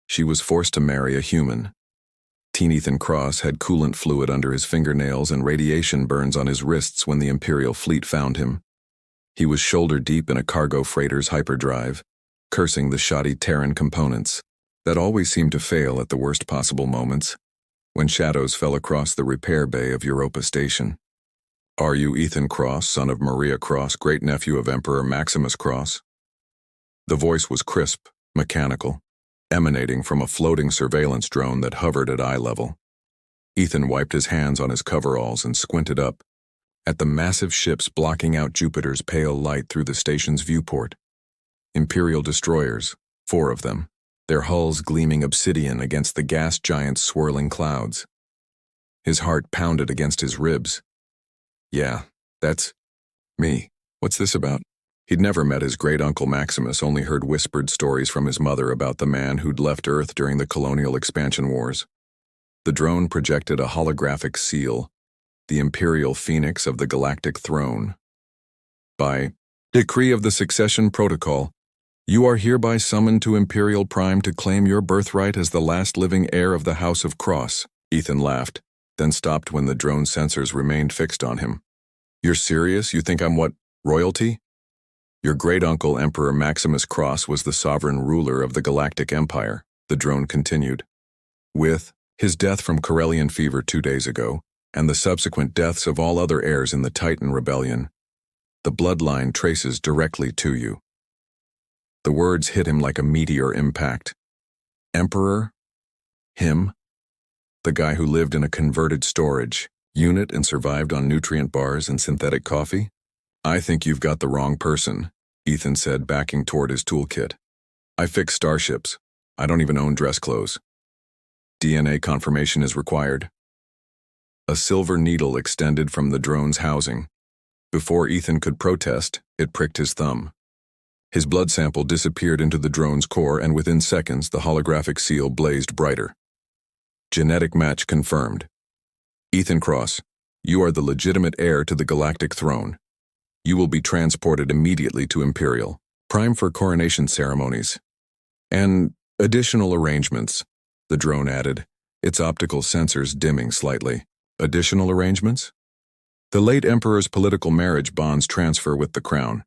She was forced to marry a human. Teen Ethan Cross had coolant fluid under his fingernails and radiation burns on his wrists when the Imperial fleet found him. He was shoulder-deep in a cargo freighter's hyperdrive, cursing the shoddy Terran components that always seemed to fail at the worst possible moments, when shadows fell across the repair bay of Europa Station. "Are you Ethan Cross, son of Maria Cross, great-nephew of Emperor Maximus Cross?" The voice was crisp, mechanical, emanating from a floating surveillance drone that hovered at eye level. Ethan wiped his hands on his coveralls and squinted up at the massive ships blocking out Jupiter's pale light through the station's viewport. Imperial destroyers, 4 of them, their hulls gleaming obsidian against the gas giant's swirling clouds. His heart pounded against his ribs. "Yeah, that's me. What's this about?" He'd never met his great-uncle Maximus, only heard whispered stories from his mother about the man who'd left Earth during the colonial expansion wars. The drone projected a holographic seal, the Imperial Phoenix of the Galactic Throne. "By decree of the Succession Protocol, you are hereby summoned to Imperial Prime to claim your birthright as the last living heir of the House of Cross." Ethan laughed, then stopped when the drone sensors remained fixed on him. "You're serious? You think I'm what, royalty?" "Your great-uncle Emperor Maximus Cross was the sovereign ruler of the Galactic Empire," the drone continued. "With his death from Corellian fever 2 days ago, and the subsequent deaths of all other heirs in the Titan Rebellion, the bloodline traces directly to you." The words hit him like a meteor impact. Emperor? Him? The guy who lived in a converted storage unit and survived on nutrient bars and synthetic coffee? "I think you've got the wrong person," Ethan said, backing toward his toolkit. "I fix starships. I don't even own dress clothes. DNA confirmation is required." A silver needle extended from the drone's housing. Before Ethan could protest, it pricked his thumb. His blood sample disappeared into the drone's core, and within seconds the holographic seal blazed brighter. "Genetic match confirmed. Ethan Cross, you are the legitimate heir to the Galactic Throne. You will be transported immediately to Imperial Prime for coronation ceremonies. And additional arrangements," the drone added, its optical sensors dimming slightly. "Additional arrangements?" "The late Emperor's political marriage bonds transfer with the crown.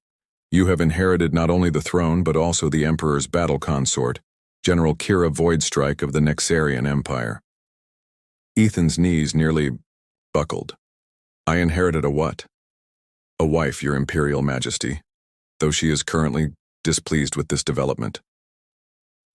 You have inherited not only the throne but also the Emperor's battle consort, General Kira Voidstrike of the Nexarian Empire." Ethan's knees nearly buckled. "I inherited a what?" "A wife, Your Imperial Majesty, though she is currently displeased with this development."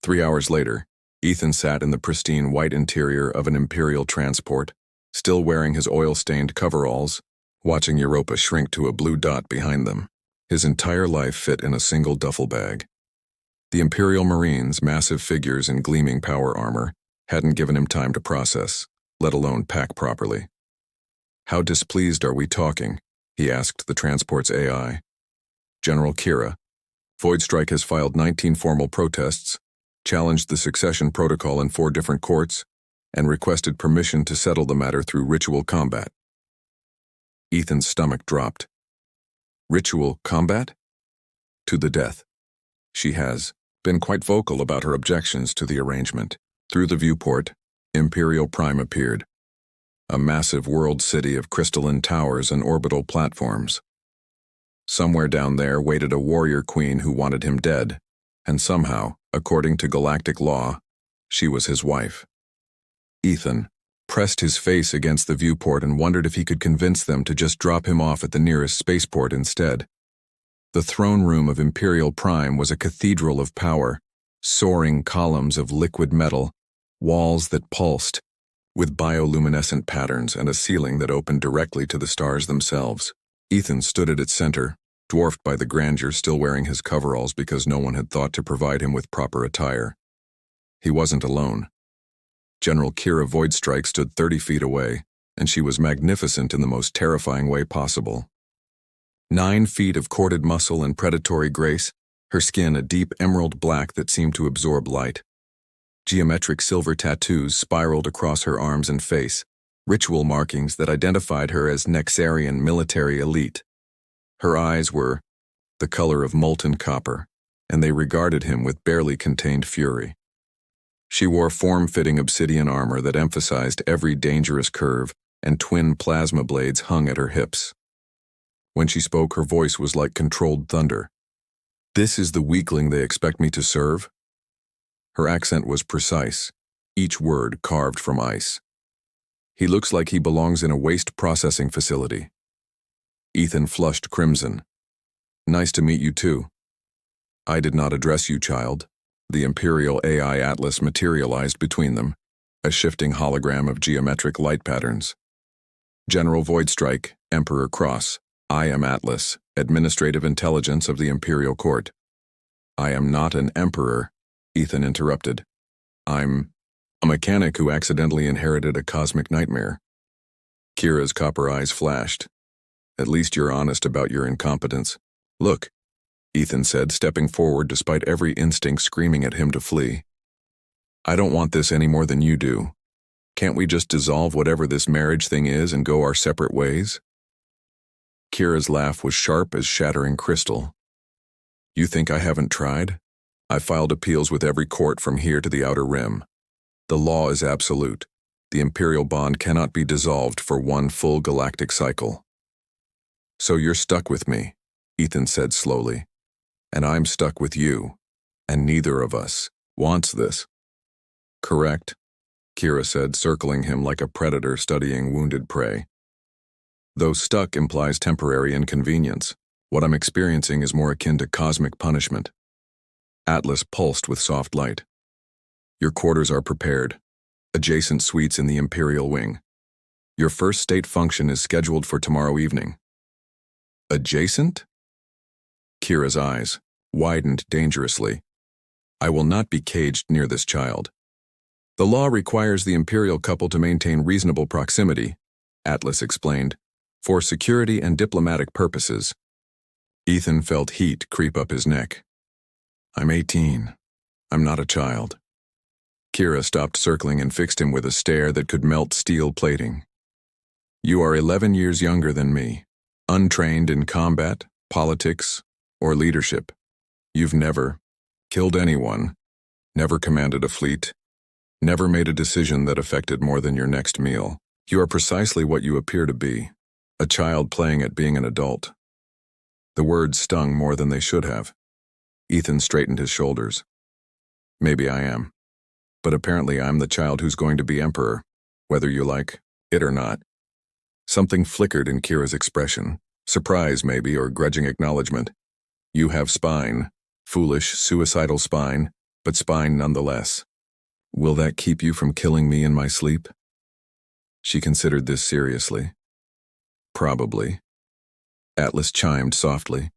3 hours later, Ethan sat in the pristine white interior of an Imperial transport, still wearing his oil-stained coveralls, watching Europa shrink to a blue dot behind them. His entire life fit in a single duffel bag. The Imperial Marines, massive figures in gleaming power armor, hadn't given him time to process, let alone pack properly. "How displeased are we talking?" he asked the transport's AI. "General Kira, Voidstrike has filed 19 formal protests, challenged the succession protocol in 4 different courts, and requested permission to settle the matter through ritual combat." Ethan's stomach dropped. "Ritual combat?" "To the death. She has been quite vocal about her objections to the arrangement." Through the viewport, Imperial Prime appeared. A massive world city of crystalline towers and orbital platforms. Somewhere down there waited a warrior queen who wanted him dead, and somehow, according to galactic law, she was his wife. Ethan pressed his face against the viewport and wondered if he could convince them to just drop him off at the nearest spaceport instead. The throne room of Imperial Prime was a cathedral of power, soaring columns of liquid metal, walls that pulsed, with bioluminescent patterns and a ceiling that opened directly to the stars themselves. Ethan stood at its center, dwarfed by the grandeur, still wearing his coveralls because no one had thought to provide him with proper attire. He wasn't alone. General Kira Voidstrike stood 30 feet away, and she was magnificent in the most terrifying way possible. 9 feet of corded muscle and predatory grace, her skin a deep emerald black that seemed to absorb light. Geometric silver tattoos spiraled across her arms and face, ritual markings that identified her as Nexarian military elite. Her eyes were the color of molten copper, and they regarded him with barely contained fury. She wore form-fitting obsidian armor that emphasized every dangerous curve, and twin plasma blades hung at her hips. When she spoke, her voice was like controlled thunder. "This is the weakling they expect me to serve?" Her accent was precise, each word carved from ice. "He looks like he belongs in a waste processing facility." Ethan flushed crimson. "Nice to meet you too." "I did not address you, child." The Imperial AI Atlas materialized between them, a shifting hologram of geometric light patterns. "General Voidstrike, Emperor Cross. I am Atlas, Administrative Intelligence of the Imperial Court." "I am not an emperor," Ethan interrupted. "I'm a mechanic who accidentally inherited a cosmic nightmare." Kira's copper eyes flashed. "At least you're honest about your incompetence." "Look," Ethan said, stepping forward despite every instinct screaming at him to flee. "I don't want this any more than you do. Can't we just dissolve whatever this marriage thing is and go our separate ways?" Kira's laugh was sharp as shattering crystal. "You think I haven't tried? I filed appeals with every court from here to the Outer Rim. The law is absolute. The Imperial bond cannot be dissolved for one full galactic cycle." "So you're stuck with me," Ethan said slowly. "And I'm stuck with you. And neither of us wants this." "Correct," Kira said, circling him like a predator studying wounded prey. "Though stuck implies temporary inconvenience, what I'm experiencing is more akin to cosmic punishment." Atlas pulsed with soft light. "Your quarters are prepared. Adjacent suites in the Imperial Wing. Your first state function is scheduled for tomorrow evening." "Adjacent?" Kira's eyes widened dangerously. "I will not be caged near this child. The law requires the Imperial couple to maintain reasonable proximity," Atlas explained, "for security and diplomatic purposes." Ethan felt heat creep up his neck. "I'm 18. I'm not a child." Kira stopped circling and fixed him with a stare that could melt steel plating. "You are 11 years younger than me, untrained in combat, politics, or leadership. You've never killed anyone, never commanded a fleet, never made a decision that affected more than your next meal. You are precisely what you appear to be, a child playing at being an adult." The words stung more than they should have. Ethan straightened his shoulders. "Maybe I am. But apparently I'm the child who's going to be emperor, whether you like it or not." Something flickered in Kira's expression, surprise maybe, or grudging acknowledgement. "You have spine, foolish, suicidal spine, but spine nonetheless. Will that keep you from killing me in my sleep?" She considered this seriously. "Probably." Atlas chimed softly.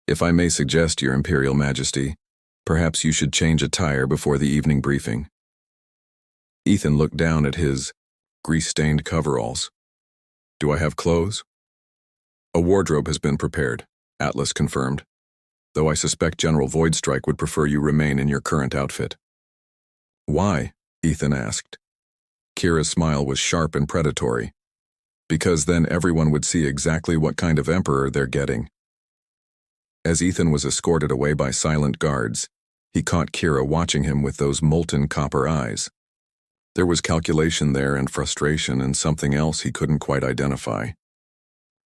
"If I may suggest, Your Imperial Majesty, perhaps you should change attire before the evening briefing." Ethan looked down at his grease-stained coveralls. "Do I have clothes?" "A wardrobe has been prepared," Atlas confirmed, "though I suspect General Voidstrike would prefer you remain in your current outfit." "Why?" Ethan asked. Kira's smile was sharp and predatory. "Because then everyone would see exactly what kind of emperor they're getting." As Ethan was escorted away by silent guards, he caught Kira watching him with those molten copper eyes. There was calculation there and frustration and something else he couldn't quite identify.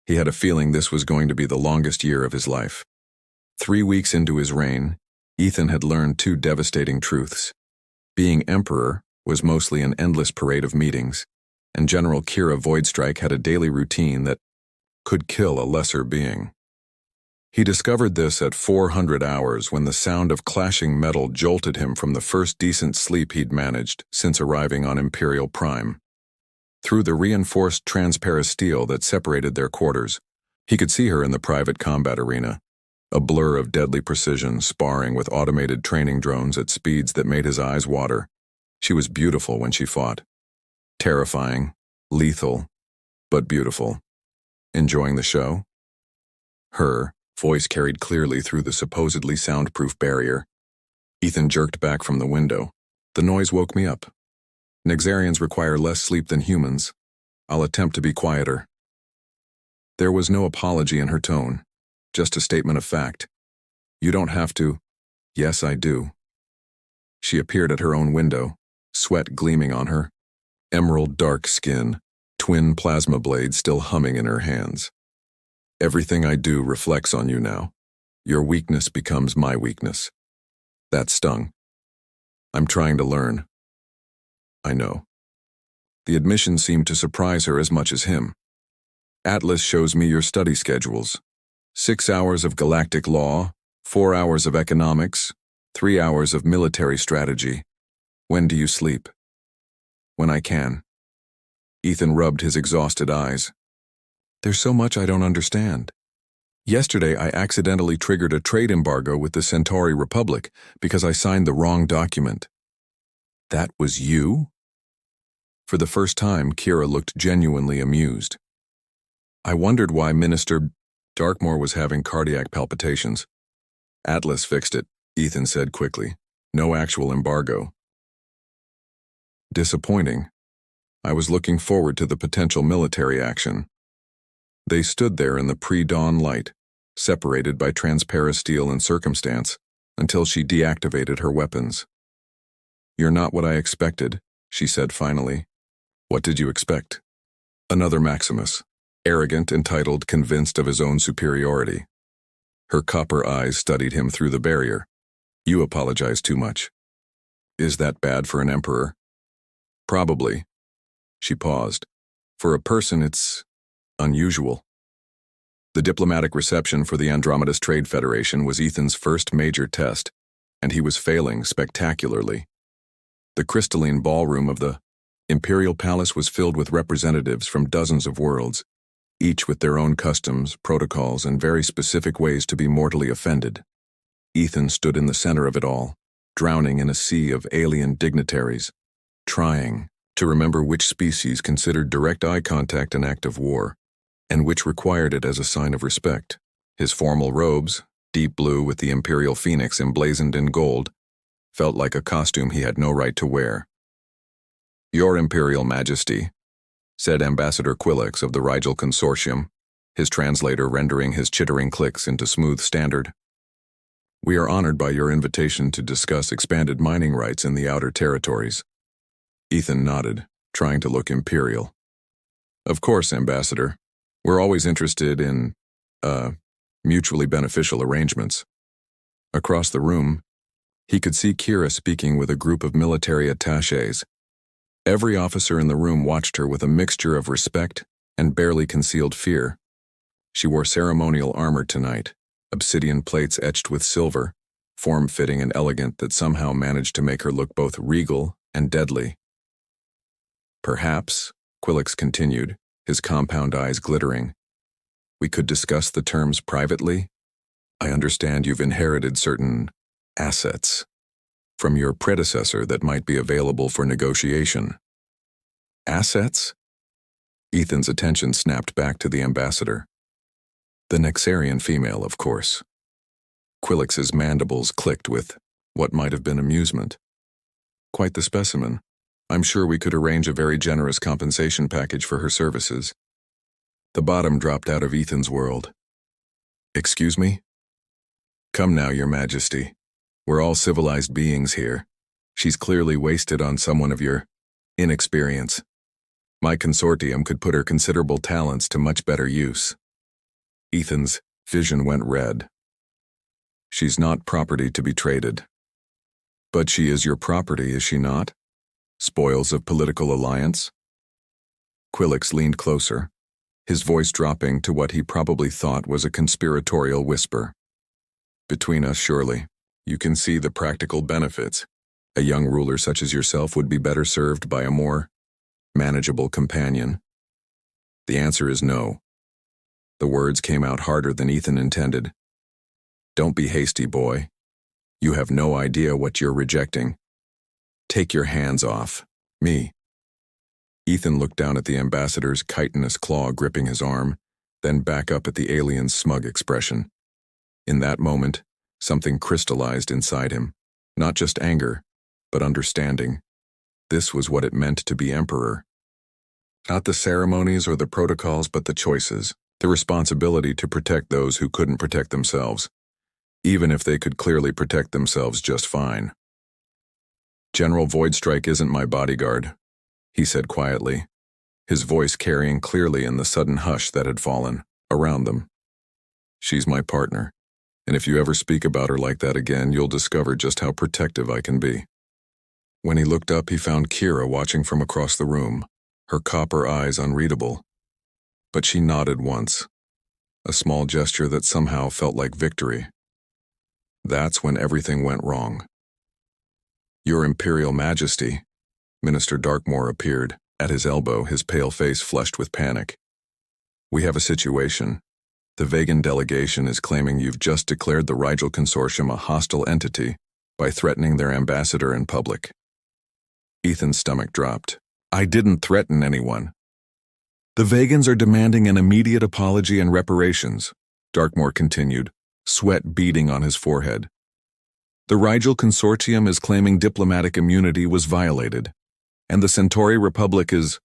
He had a feeling this was going to be the longest year of his life. 3 weeks into his reign, Ethan had learned 2 devastating truths. Being emperor was mostly an endless parade of meetings, and General Kira Voidstrike had a daily routine that could kill a lesser being. He discovered this at 400 hours when the sound of clashing metal jolted him from the first decent sleep he'd managed since arriving on Imperial Prime. Through the reinforced transparasteel that separated their quarters, he could see her in the private combat arena, a blur of deadly precision sparring with automated training drones at speeds that made his eyes water. She was beautiful when she fought. Terrifying, lethal, but beautiful. Enjoying the show? Her voice carried clearly through the supposedly soundproof barrier. Ethan jerked back from the window. The noise woke me up. Nexarians require less sleep than humans. I'll attempt to be quieter. There was no apology in her tone, just a statement of fact. You don't have to. Yes, I do. She appeared at her own window, sweat gleaming on her, emerald dark skin, twin plasma blades still humming in her hands. Everything I do reflects on you now. Your weakness becomes my weakness. That stung. I'm trying to learn. I know. The admission seemed to surprise her as much as him. Atlas shows me your study schedules. 6 hours of galactic law, 4 hours of economics, 3 hours of military strategy. When do you sleep? When I can. Ethan rubbed his exhausted eyes. There's so much I don't understand. Yesterday I accidentally triggered a trade embargo with the Centauri Republic because I signed the wrong document. That was you? For the first time, Kira looked genuinely amused. I wondered why Minister Darkmoor was having cardiac palpitations. Atlas fixed it, Ethan said quickly. No actual embargo. Disappointing. I was looking forward to the potential military action. They stood there in the pre-dawn light, separated by transparisteel and circumstance, until she deactivated her weapons. You're not what I expected, she said finally. What did you expect? Another Maximus, arrogant, entitled, convinced of his own superiority. Her copper eyes studied him through the barrier. You apologize too much. Is that bad for an emperor? Probably. She paused. For a person, it's unusual. The diplomatic reception for the Andromedas Trade Federation was Ethan's first major test, and he was failing spectacularly. The crystalline ballroom of the Imperial Palace was filled with representatives from dozens of worlds, each with their own customs, protocols, and very specific ways to be mortally offended. Ethan stood in the center of it all, drowning in a sea of alien dignitaries, trying to remember which species considered direct eye contact an act of war, and which required it as a sign of respect. His formal robes, deep blue with the Imperial Phoenix emblazoned in gold, felt like a costume he had no right to wear. Your Imperial Majesty, said Ambassador Quillix of the Rigel Consortium, his translator rendering his chittering clicks into smooth standard. We are honored by your invitation to discuss expanded mining rights in the Outer Territories. Ethan nodded, trying to look imperial. Of course, Ambassador. We're always interested in, mutually beneficial arrangements. Across the room, he could see Kira speaking with a group of military attachés. Every officer in the room watched her with a mixture of respect and barely concealed fear. She wore ceremonial armor tonight, obsidian plates etched with silver, form-fitting and elegant that somehow managed to make her look both regal and deadly. Perhaps, Quillix continued, his compound eyes glittering, we could discuss the terms privately. I understand you've inherited certain assets from your predecessor that might be available for negotiation. Assets? Ethan's attention snapped back to the ambassador. The Nexarian female, of course. Quillix's mandibles clicked with what might have been amusement. Quite the specimen. I'm sure we could arrange a very generous compensation package for her services. The bottom dropped out of Ethan's world. Excuse me? Come now, Your Majesty. We're all civilized beings here. She's clearly wasted on someone of your inexperience. My consortium could put her considerable talents to much better use. Ethan's vision went red. She's not property to be traded. But she is your property, is she not? Spoils of political alliance? Quillix leaned closer, his voice dropping to what he probably thought was a conspiratorial whisper. Between us, surely. You can see the practical benefits. A young ruler such as yourself would be better served by a more manageable companion. The answer is no. The words came out harder than Ethan intended. Don't be hasty, boy. You have no idea what you're rejecting. Take your hands off me. Ethan looked down at the ambassador's chitinous claw gripping his arm, then back up at the alien's smug expression. In that moment, something crystallized inside him. Not just anger, but understanding. This was what it meant to be emperor. Not the ceremonies or the protocols, but the choices. The responsibility to protect those who couldn't protect themselves, even if they could clearly protect themselves just fine. General Voidstrike isn't my bodyguard, he said quietly, his voice carrying clearly in the sudden hush that had fallen around them. She's my partner, and if you ever speak about her like that again, you'll discover just how protective I can be. When he looked up, he found Kira watching from across the room, her copper eyes unreadable. But she nodded once, a small gesture that somehow felt like victory. That's when everything went wrong. Your Imperial Majesty, Minister Darkmoor appeared, at his elbow, his pale face flushed with panic. We have a situation. The Vegan delegation is claiming you've just declared the Rigel Consortium a hostile entity by threatening their ambassador in public. Ethan's stomach dropped. I didn't threaten anyone. The Vegans are demanding an immediate apology and reparations, Darkmoor continued, sweat beading on his forehead. The Rigel Consortium is claiming diplomatic immunity was violated, and the Centauri Republic is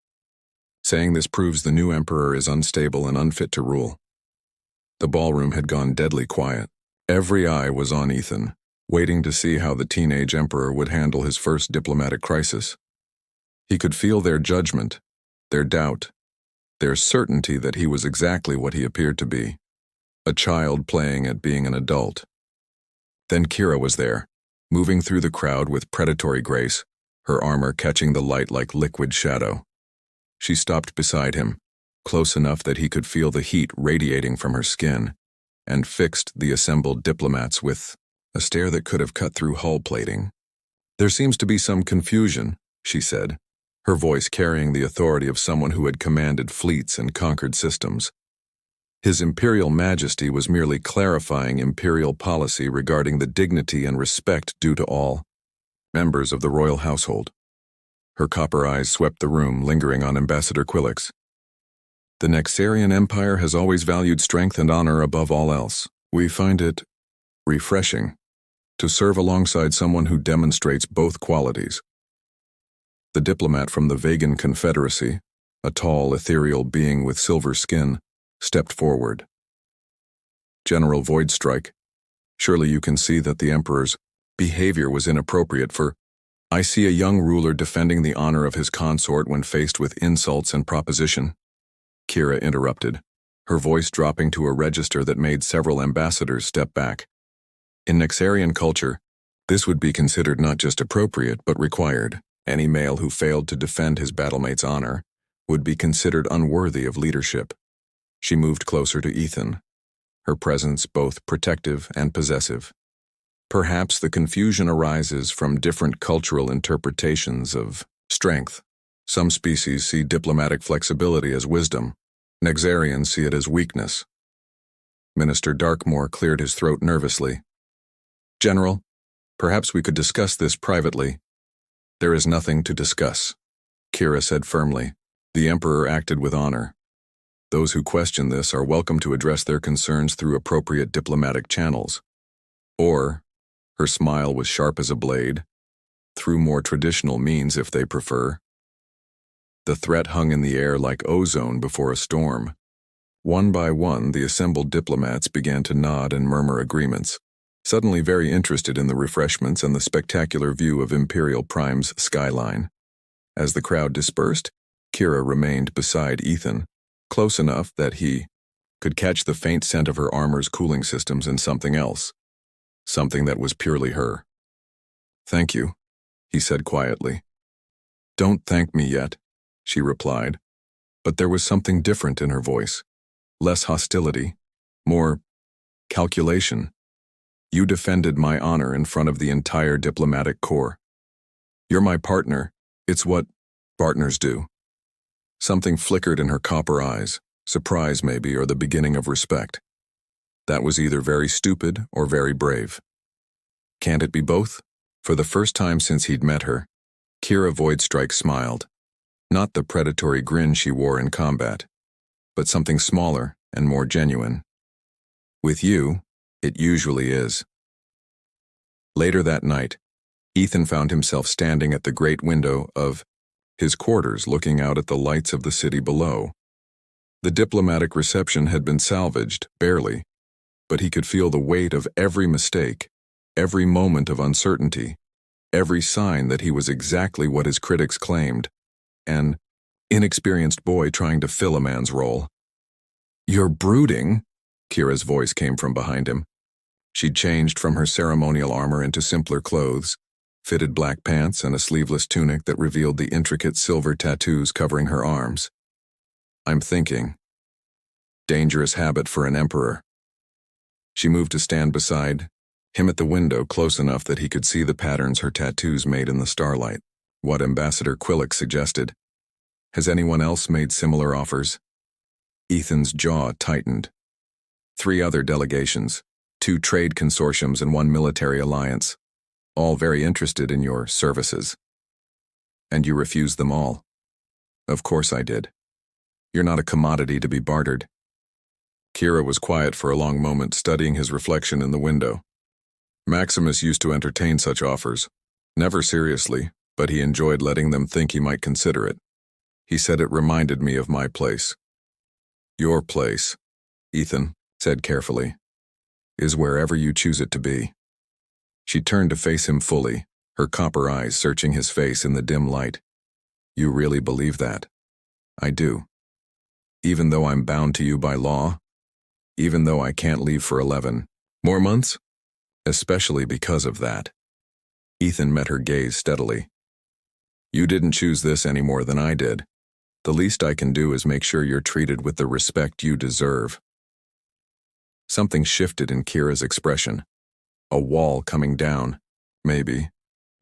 saying this proves the new emperor is unstable and unfit to rule. The ballroom had gone deadly quiet. Every eye was on Ethan, waiting to see how the teenage emperor would handle his first diplomatic crisis. He could feel their judgment, their doubt, their certainty that he was exactly what he appeared to be, a child playing at being an adult. Then Kira was there, moving through the crowd with predatory grace, her armor catching the light like liquid shadow. She stopped beside him, close enough that he could feel the heat radiating from her skin, and fixed the assembled diplomats with a stare that could have cut through hull plating. There seems to be some confusion, she said, her voice carrying the authority of someone who had commanded fleets and conquered systems. His Imperial Majesty was merely clarifying Imperial policy regarding the dignity and respect due to all members of the royal household. Her copper eyes swept the room, lingering on Ambassador Quillix. The Nexarian Empire has always valued strength and honor above all else. We find it refreshing to serve alongside someone who demonstrates both qualities. The diplomat from the Vegan Confederacy, a tall, ethereal being with silver skin, stepped forward. General Voidstrike, surely you can see that the Emperor's behavior was inappropriate for I see a young ruler defending the honor of his consort when faced with insults and proposition. Kira interrupted, her voice dropping to a register that made several ambassadors step back. In Nexarian culture, this would be considered not just appropriate but required. Any male who failed to defend his battlemate's honor would be considered unworthy of leadership. She moved closer to Ethan, her presence both protective and possessive. Perhaps the confusion arises from different cultural interpretations of strength. Some species see diplomatic flexibility as wisdom. Nexarians see it as weakness. Minister Darkmoor cleared his throat nervously. General, perhaps we could discuss this privately. There is nothing to discuss, Kira said firmly. The Emperor acted with honor. Those who question this are welcome to address their concerns through appropriate diplomatic channels. Or, her smile was sharp as a blade, through more traditional means if they prefer. The threat hung in the air like ozone before a storm. One by one, the assembled diplomats began to nod and murmur agreements, suddenly very interested in the refreshments and the spectacular view of Imperial Prime's skyline. As the crowd dispersed, Kira remained beside Ethan, close enough that he could catch the faint scent of her armor's cooling systems and something else, something that was purely her. Thank you, he said quietly. Don't thank me yet, she replied, but there was something different in her voice. Less hostility, more calculation. You defended my honor in front of the entire diplomatic corps. You're my partner. It's what partners do. Something flickered in her copper eyes, surprise maybe, or the beginning of respect. That was either very stupid or very brave. Can't it be both? For the first time since he'd met her, Kira Voidstrike smiled. Not the predatory grin she wore in combat, but something smaller and more genuine. With you, it usually is. Later that night, Ethan found himself standing at the great window of his quarters looking out at the lights of the city below. The diplomatic reception had been salvaged, barely, but he could feel the weight of every mistake, every moment of uncertainty, every sign that he was exactly what his critics claimed, an inexperienced boy trying to fill a man's role. "You're brooding," Kira's voice came from behind him. She'd changed from her ceremonial armor into simpler clothes, fitted black pants and a sleeveless tunic that revealed the intricate silver tattoos covering her arms. "I'm thinking. Dangerous habit for an emperor." She moved to stand beside him at the window, close enough that he could see the patterns her tattoos made in the starlight. What Ambassador Quillick suggested. "Has anyone else made similar offers?" Ethan's jaw tightened. 3 other delegations, 2 trade consortiums and 1 military alliance, all very interested in your services. "And you refused them all?" "Of course I did. You're not a commodity to be bartered." Kira was quiet for a long moment, studying his reflection in the window. Maximus used to entertain such offers, never seriously, but he enjoyed letting them think he might consider it. He said it reminded me of my place. "Your place," Ethan said carefully, "is wherever you choose it to be." She turned to face him fully, her copper eyes searching his face in the dim light. "You really believe that?" "I do. Even though I'm bound to you by law? Even though I can't leave for 11 more months? Especially because of that." Ethan met her gaze steadily. "You didn't choose this any more than I did. The least I can do is make sure you're treated with the respect you deserve." Something shifted in Kira's expression. A wall coming down, maybe,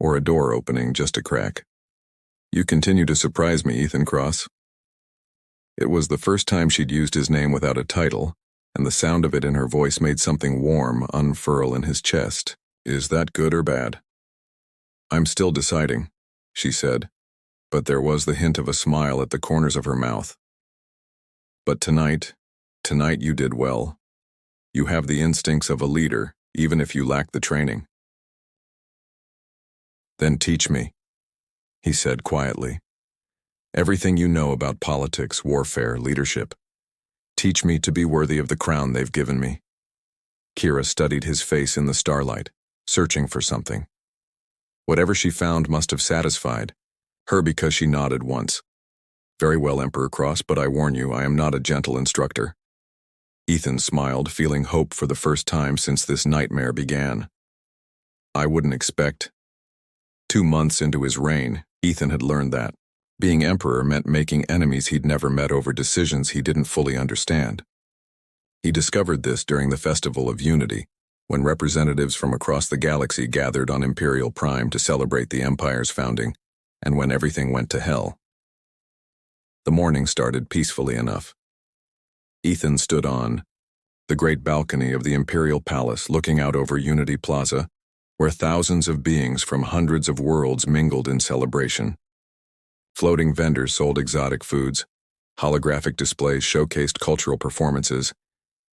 or a door opening just a crack. "You continue to surprise me, Ethan Cross." It was the first time she'd used his name without a title, and the sound of it in her voice made something warm unfurl in his chest. "Is that good or bad?" "I'm still deciding," she said, but there was the hint of a smile at the corners of her mouth. "But tonight you did well. You have the instincts of a leader, even if you lack the training." "Then teach me," he said quietly. "Everything you know about politics, warfare, leadership. Teach me to be worthy of the crown they've given me." Kira studied his face in the starlight, searching for something. Whatever she found must have satisfied her because she nodded once. "Very well, Emperor Cross, but I warn you, I am not a gentle instructor." Ethan smiled, feeling hope for the first time since this nightmare began. "I wouldn't expect." 2 months into his reign, Ethan had learned that being emperor meant making enemies he'd never met over decisions he didn't fully understand. He discovered this during the Festival of Unity, when representatives from across the galaxy gathered on Imperial Prime to celebrate the Empire's founding, and when everything went to hell. The morning started peacefully enough. Ethan stood on the great balcony of the Imperial Palace, looking out over Unity Plaza, where thousands of beings from hundreds of worlds mingled in celebration. Floating vendors sold exotic foods, holographic displays showcased cultural performances,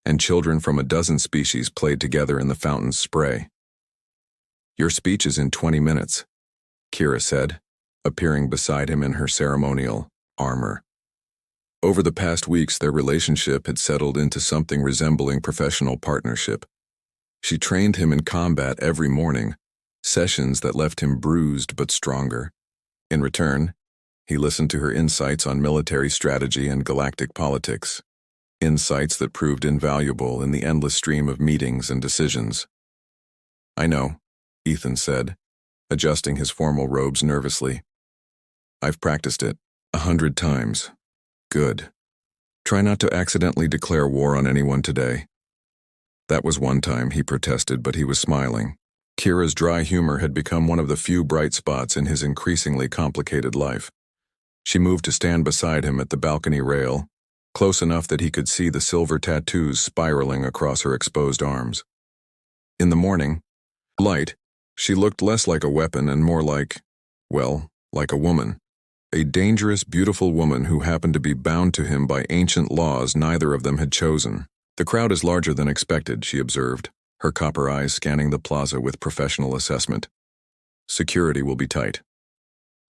and children from a dozen species played together in the fountain's spray. "Your speech is in 20 minutes, Kira said, appearing beside him in her ceremonial armor. Over the past weeks, their relationship had settled into something resembling professional partnership. She trained him in combat every morning, sessions that left him bruised but stronger. In return, he listened to her insights on military strategy and galactic politics, insights that proved invaluable in the endless stream of meetings and decisions. "I know," Ethan said, adjusting his formal robes nervously. "I've practiced it 100 times. Good. Try not to accidentally declare war on anyone today." That was one time, he protested, but he was smiling. Kira's dry humor had become one of the few bright spots in his increasingly complicated life. She moved to stand beside him at the balcony rail, close enough that he could see the silver tattoos spiraling across her exposed arms. In the morning light, she looked less like a weapon and more like, well, like a woman. A dangerous, beautiful woman who happened to be bound to him by ancient laws neither of them had chosen. "The crowd is larger than expected," she observed, her copper eyes scanning the plaza with professional assessment. "Security will be tight.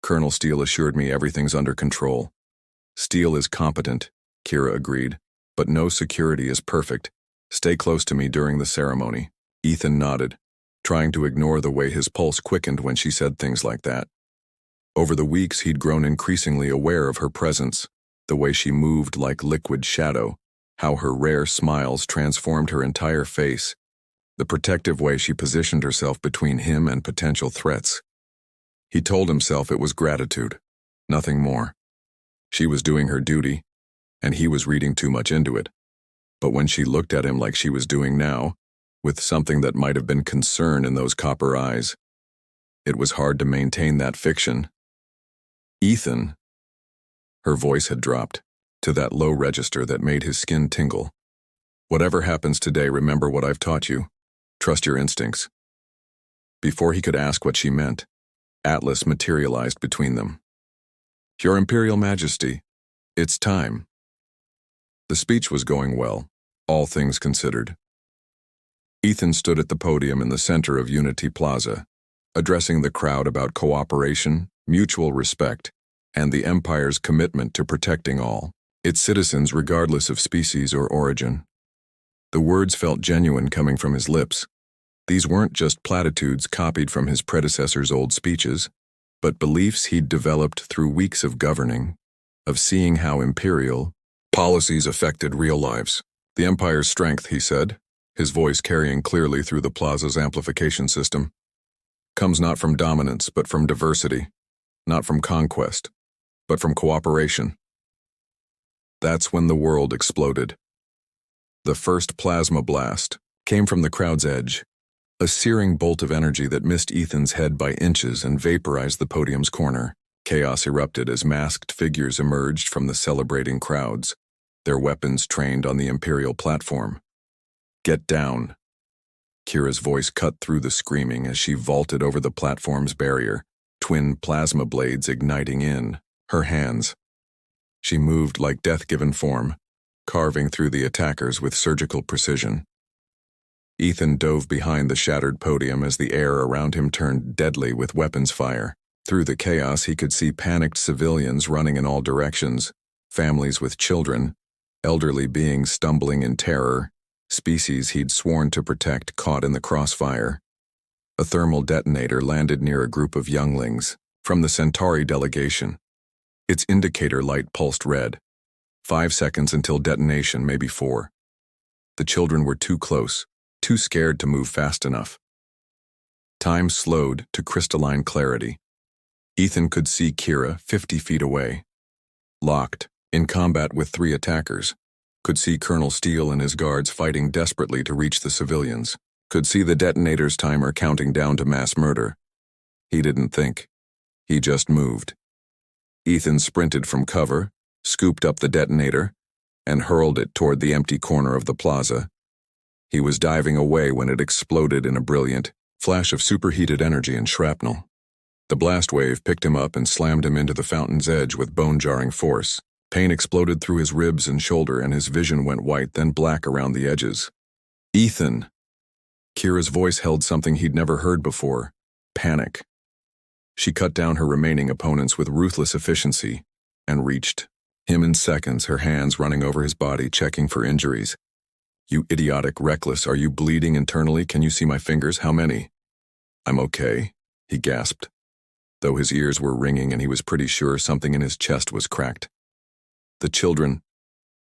Colonel Steele assured me everything's under control." "Steele is competent," Kira agreed, "but no security is perfect. Stay close to me during the ceremony." Ethan nodded. trying to ignore the way his pulse quickened when she said things like that. Over the weeks, he'd grown increasingly aware of her presence, the way she moved like liquid shadow, how her rare smiles transformed her entire face, the protective way she positioned herself between him and potential threats. He told himself it was gratitude, nothing more. She was doing her duty, and he was reading too much into it. But when she looked at him like she was doing now, with something that might have been concern in those copper eyes, it was hard to maintain that fiction. Ethan. Her voice had dropped to that low register that made his skin tingle. Whatever happens today, remember what I've taught you. Trust your instincts. Before he could ask what she meant, Atlas materialized between them. Your Imperial Majesty, it's time. The speech was going well, all things considered. Ethan stood at the podium in the center of Unity Plaza, addressing the crowd about cooperation, mutual respect, and the Empire's commitment to protecting all its citizens regardless of species or origin. The words felt genuine coming from his lips. These weren't just platitudes copied from his predecessor's old speeches, but beliefs he'd developed through weeks of governing, of seeing how Imperial policies affected real lives. The Empire's strength, he said, his voice carrying clearly through the plaza's amplification system, comes not from dominance but from diversity, not from conquest, but from cooperation. That's when the world exploded. The first plasma blast came from the crowd's edge, a searing bolt of energy that missed Ethan's head by inches and vaporized the podium's corner. Chaos erupted as masked figures emerged from the celebrating crowds, their weapons trained on the Imperial platform. Get down. Kira's voice cut through the screaming as she vaulted over the platform's barrier, twin plasma blades igniting in her hands. She moved like death-given form, carving through the attackers with surgical precision. Ethan dove behind the shattered podium as the air around him turned deadly with weapons fire. Through the chaos, he could see panicked civilians running in all directions, families with children, elderly beings stumbling in terror, species he'd sworn to protect caught in the crossfire. A thermal detonator landed near a group of younglings from the Centauri delegation. Its indicator light pulsed red. 5 seconds until detonation, maybe 4. The children were too close, too scared to move fast enough. Time slowed to crystalline clarity. Ethan could see Kira 50 feet away, locked, in combat with 3 attackers. Could see Colonel Steele and his guards fighting desperately to reach the civilians. Could see the detonator's timer counting down to mass murder. He didn't think. He just moved. Ethan sprinted from cover, scooped up the detonator, and hurled it toward the empty corner of the plaza. He was diving away when it exploded in a brilliant flash of superheated energy and shrapnel. The blast wave picked him up and slammed him into the fountain's edge with bone-jarring force. Pain exploded through his ribs and shoulder, and his vision went white, then black around the edges. Ethan! Kira's voice held something he'd never heard before: panic. She cut down her remaining opponents with ruthless efficiency and reached him in seconds, her hands running over his body, checking for injuries. You idiotic reckless, are you bleeding internally? Can you see my fingers? How many? I'm okay, he gasped, though his ears were ringing and he was pretty sure something in his chest was cracked. The children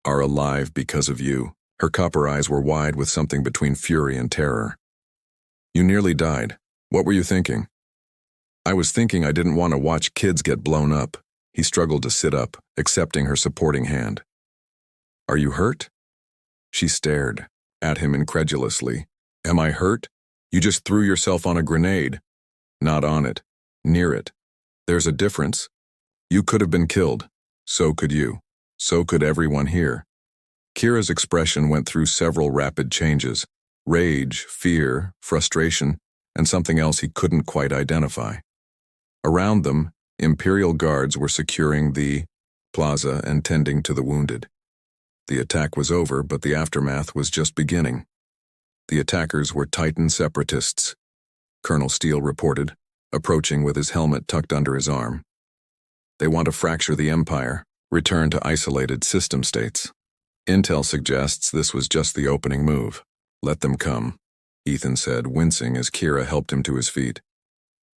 are alive because of you. Her copper eyes were wide with something between fury and terror. You nearly died. What were you thinking? I was thinking I didn't want to watch kids get blown up. He struggled to sit up, accepting her supporting hand. Are you hurt? She stared at him incredulously. Am I hurt? You just threw yourself on a grenade. Not on it. Near it. There's a difference. You could have been killed. So could you. So could everyone here. Kira's expression went through several rapid changes: rage, fear, frustration, and something else he couldn't quite identify. Around them, Imperial guards were securing the plaza and tending to the wounded. The attack was over, but the aftermath was just beginning. The attackers were Titan separatists, Colonel Steele reported, approaching with his helmet tucked under his arm. They want to fracture the Empire, return to isolated system states. Intel suggests this was just the opening move. Let them come. Ethan said, wincing as Kira helped him to his feet.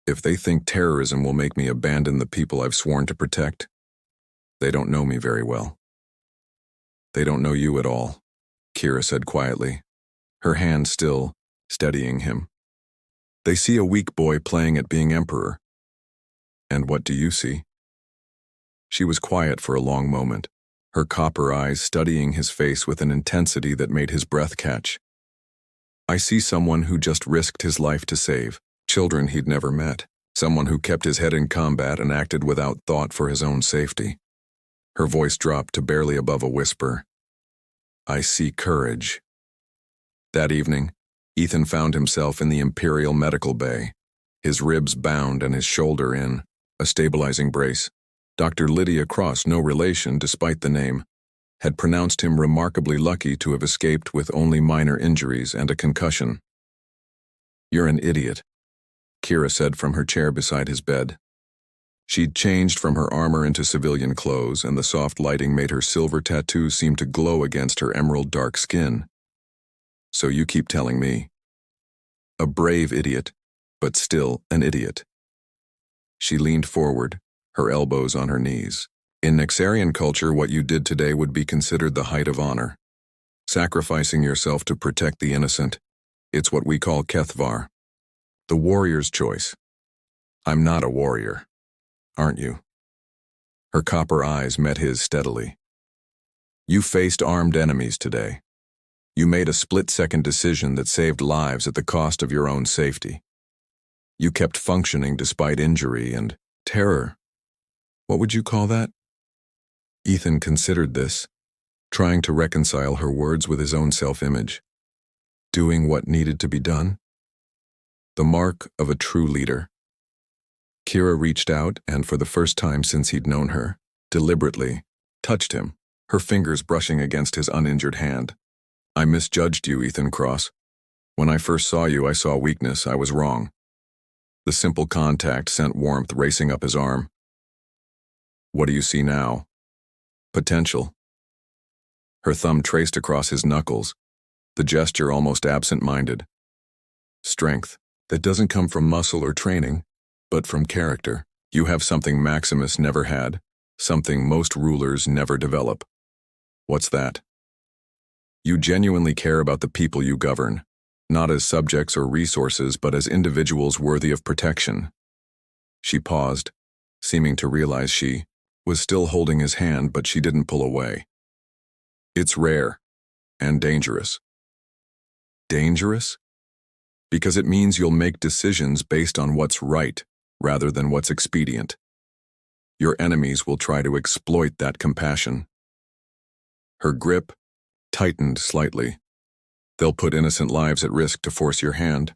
If they think terrorism will make me abandon the people I've sworn to protect, they don't know me very well. They don't know you at all, Kira said quietly, her hand still steadying him. They see a weak boy playing at being emperor. And what do you see? She was quiet for a long moment, her copper eyes studying his face with an intensity that made his breath catch. I see someone who just risked his life to save children he'd never met, someone who kept his head in combat and acted without thought for his own safety. Her voice dropped to barely above a whisper. I see courage. That evening, Ethan found himself in the Imperial Medical Bay, his ribs bound and his shoulder in a stabilizing brace. Dr. Lydia Cross, no relation despite the name, had pronounced him remarkably lucky to have escaped with only minor injuries and a concussion. You're an idiot, Kira said from her chair beside his bed. She'd changed from her armor into civilian clothes, and the soft lighting made her silver tattoo seem to glow against her emerald dark skin. So you keep telling me. A brave idiot, but still an idiot. She leaned forward, her elbows on her knees. In Nexarian culture, what you did today would be considered the height of honor. Sacrificing yourself to protect the innocent. It's what we call Kethvar. The warrior's choice. I'm not a warrior, aren't you? Her copper eyes met his steadily. You faced armed enemies today. You made a split-second decision that saved lives at the cost of your own safety. You kept functioning despite injury and terror. What would you call that? Ethan considered this, trying to reconcile her words with his own self-image. Doing what needed to be done? The mark of a true leader. Kira reached out and, for the first time since he'd known her, deliberately touched him, her fingers brushing against his uninjured hand. I misjudged you, Ethan Cross. When I first saw you, I saw weakness. I was wrong. The simple contact sent warmth racing up his arm. What do you see now? Potential. Her thumb traced across his knuckles, the gesture almost absent-minded. Strength that doesn't come from muscle or training, but from character. You have something Maximus never had, something most rulers never develop. What's that? You genuinely care about the people you govern, not as subjects or resources, but as individuals worthy of protection. She paused, seeming to realize she was still holding his hand, but she didn't pull away. It's rare and dangerous. Dangerous? Because it means you'll make decisions based on what's right rather than what's expedient. Your enemies will try to exploit that compassion. Her grip tightened slightly. They'll put innocent lives at risk to force your hand.